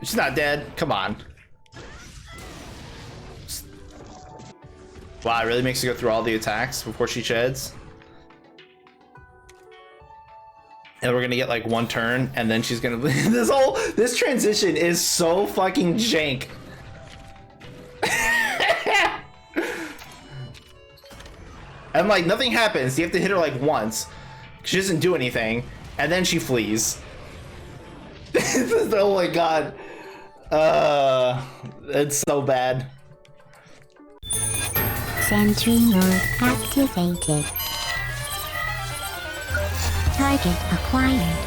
She's not dead. Come on. Wow, it really makes her go through all the attacks before she sheds. And we're gonna get like one turn, and then she's gonna this transition is so fucking jank. And like nothing happens. You have to hit her like once. She doesn't do anything, and then she flees. Oh my god. It's so bad. Sentry mode activated. Target acquired.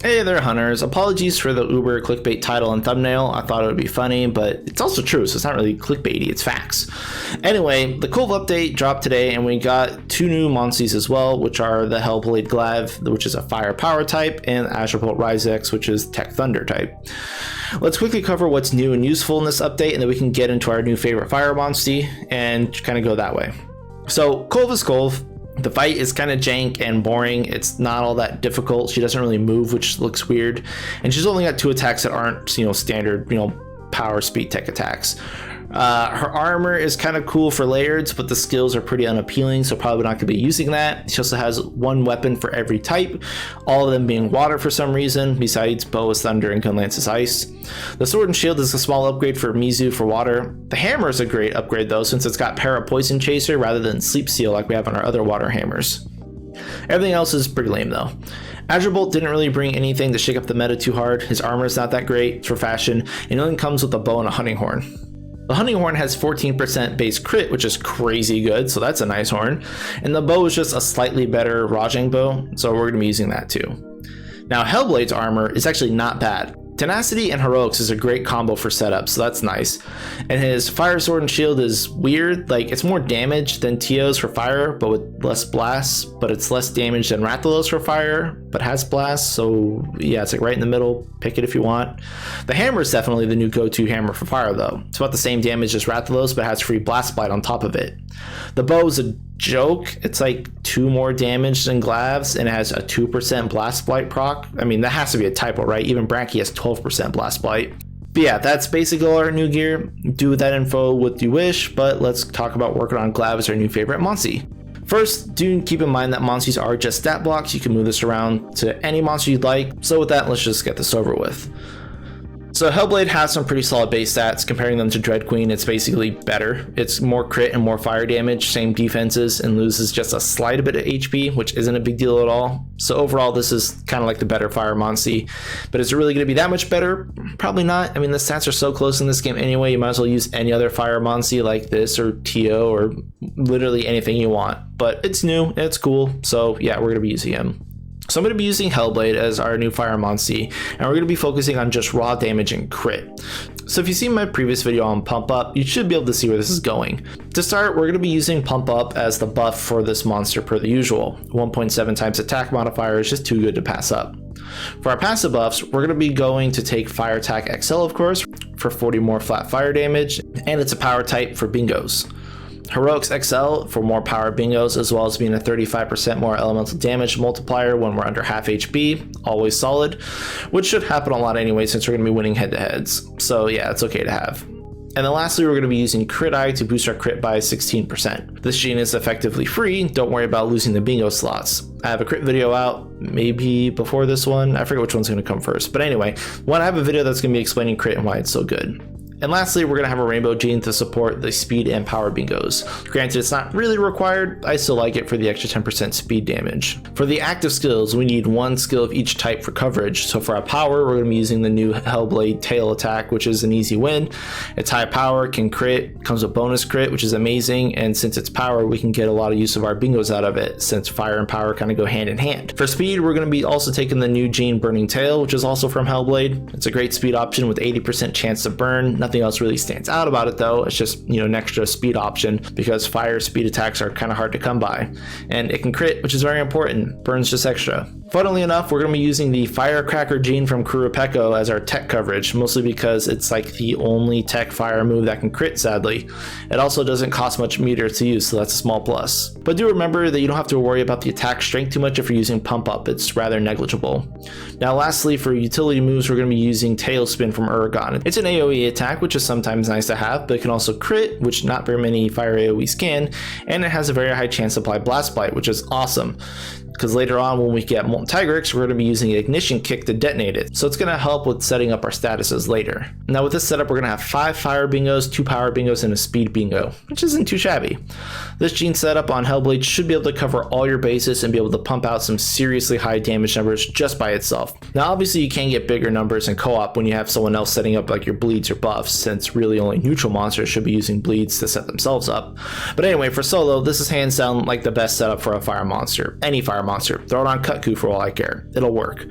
Hey there, hunters. Apologies for the uber clickbait title and thumbnail. I thought it would be funny, but it's also true, so it's not really clickbaity, it's facts. Anyway, the Kulve update dropped today, and we got 2 new monsties as well, which are the Hellblade Glavenus, which is a fire power type, and Azure Bull, which is tech thunder type. Let's quickly cover what's new and useful in this update, and then we can get into our new favorite fire monstie and kind of go that way. So, Kulve is Kulve. The fight is kind of jank and boring. It's not all that difficult. She doesn't really move, which looks weird. And she's only got 2 attacks that aren't, standard, power speed tech attacks. Her armor is kind of cool for layers, but the skills are pretty unappealing, so probably not going to be using that. She also has 1 weapon for every type, all of them being water for some reason, besides bow is thunder and gun lance is ice. The sword and shield is a small upgrade for Mizu for water. The hammer is a great upgrade though, since it's got para poison chaser rather than sleep seal like we have on our other water hammers. Everything else is pretty lame though. Azure Bolt didn't really bring anything to shake up the meta too hard. His armor is not that great, it's for fashion, and it only comes with a bow and a hunting horn. The hunting horn has 14% base crit, which is crazy good, so that's a nice horn. And the bow is just a slightly better Rajang bow, so we're going to be using that too. Now, Hellblade's armor is actually not bad. Tenacity and Heroics is a great combo for setup, so that's nice. And his fire sword and shield is weird, like it's more damage than Tio's for fire, but with less blasts, but it's less damage than Rathalos for fire, but has blasts, so yeah, it's like right in the middle, pick it if you want. The hammer is definitely the new go-to hammer for fire though. It's about the same damage as Rathalos, but has free blast blight on top of it. The bow is a joke. It's like 2 more damage than Glavs, and it has a 2% blast blight proc. I mean, that has to be a typo, right? Even Bracky has 12% blast blight. But yeah, that's basically all our new gear. Do with that info what you wish, but let's talk about working on Glav as our new favorite monstie. First, do keep in mind that monsties are just stat blocks. You can move this around to any monster you'd like. So with that, let's just get this over with. So Hellblade has some pretty solid base stats. Comparing them to Dread Queen, it's basically better. It's more crit and more fire damage, same defenses, and loses just a slight bit of HP, which isn't a big deal at all. So overall, this is kind of like the better fire monstie. But is it really going to be that much better? Probably not. I mean, the stats are so close in this game anyway, you might as well use any other fire monstie like this or Tio or literally anything you want. But it's new, it's cool, so yeah, we're going to be using him. So I'm going to be using Hellblade as our new fire monstie, and we're going to be focusing on just raw damage and crit. So if you've seen my previous video on Pump Up, you should be able to see where this is going. To start, we're going to be using Pump Up as the buff for this monster per the usual. 1.7 times attack modifier is just too good to pass up. For our passive buffs, we're going to be going to take Fire Attack XL, of course, for 40 more flat fire damage, and it's a power type for bingos. Heroics XL for more power bingos, as well as being a 35% more elemental damage multiplier when we're under half HP, always solid, which should happen a lot anyway since we're going to be winning head-to-heads, so yeah, it's okay to have. And then lastly, we're going to be using Crit Eye to boost our crit by 16%. This gene is effectively free, don't worry about losing the bingo slots. I have a crit video out, maybe before this one, I forget which one's going to come first, but anyway, I have a video that's going to be explaining crit and why it's so good. And lastly, we're going to have a rainbow gene to support the speed and power bingos. Granted, it's not really required, I still like it for the extra 10% speed damage. For the active skills, we need 1 skill of each type for coverage. So for our power, we're going to be using the new Hellblade tail attack, which is an easy win. It's high power, can crit, comes with bonus crit, which is amazing. And since it's power, we can get a lot of use of our bingos out of it, since fire and power kind of go hand in hand. For speed, we're going to be also taking the new gene Burning Tail, which is also from Hellblade. It's a great speed option with 80% chance to burn. Nothing else really stands out about it though. It's just, an extra speed option because fire speed attacks are kind of hard to come by. And it can crit, which is very important. Burns just extra. Funnily enough, we're going to be using the Firecracker gene from Kurapeko as our tech coverage, mostly because it's like the only tech fire move that can crit, sadly. It also doesn't cost much meter to use, so that's a small plus. But do remember that you don't have to worry about the attack strength too much if you're using Pump Up, it's rather negligible. Now lastly, for utility moves, we're going to be using Tailspin from Uragon. It's an AoE attack, which is sometimes nice to have, but it can also crit, which not very many fire AoEs can, and it has a very high chance to apply Blast Bite, which is awesome. Because later on when we get Molten Tigrix, we're going to be using Ignition Kick to detonate it. So it's going to help with setting up our statuses later. Now with this setup, we're going to have 5 fire bingos, 2 power bingos, and a speed bingo, which isn't too shabby. This gene setup on Hellblade should be able to cover all your bases and be able to pump out some seriously high damage numbers just by itself. Now obviously you can get bigger numbers in co-op when you have someone else setting up like your bleeds or buffs, since really only neutral monsters should be using bleeds to set themselves up. But anyway, for solo, this is hands down like the best setup for a fire monster. Any fire monster. Throw it on Kutku for all I care. It'll work.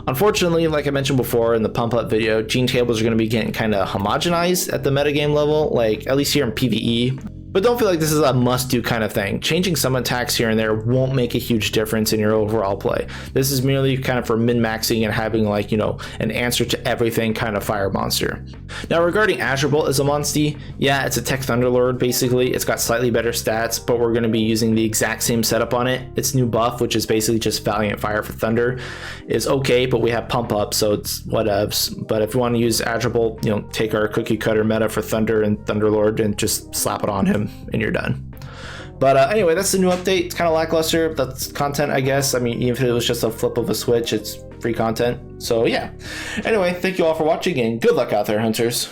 Unfortunately, like I mentioned before in the pump up video, gene tables are going to be getting kind of homogenized at the metagame level, like at least here in PvE. But don't feel like this is a must-do kind of thing. Changing some attacks here and there won't make a huge difference in your overall play. This is merely kind of for min-maxing and having like, you know, an answer to everything kind of fire monster. Now regarding Azure Bull as a Monstie, yeah, it's a Tech Thunderlord basically. It's got slightly better stats, but we're going to be using the exact same setup on it. Its new buff, which is basically just Valiant Fire for Thunder, is okay, but we have Pump Up, so it's whatevs. But if you want to use Azure Bull, you know, take our cookie cutter meta for Thunder and Thunderlord and just slap it on him and you're done. But anyway, that's the new update. It's kind of lackluster. That's content, I guess. I mean, even if it was just a flip of a switch, it's free content. So yeah. Anyway, thank you all for watching and good luck out there, hunters.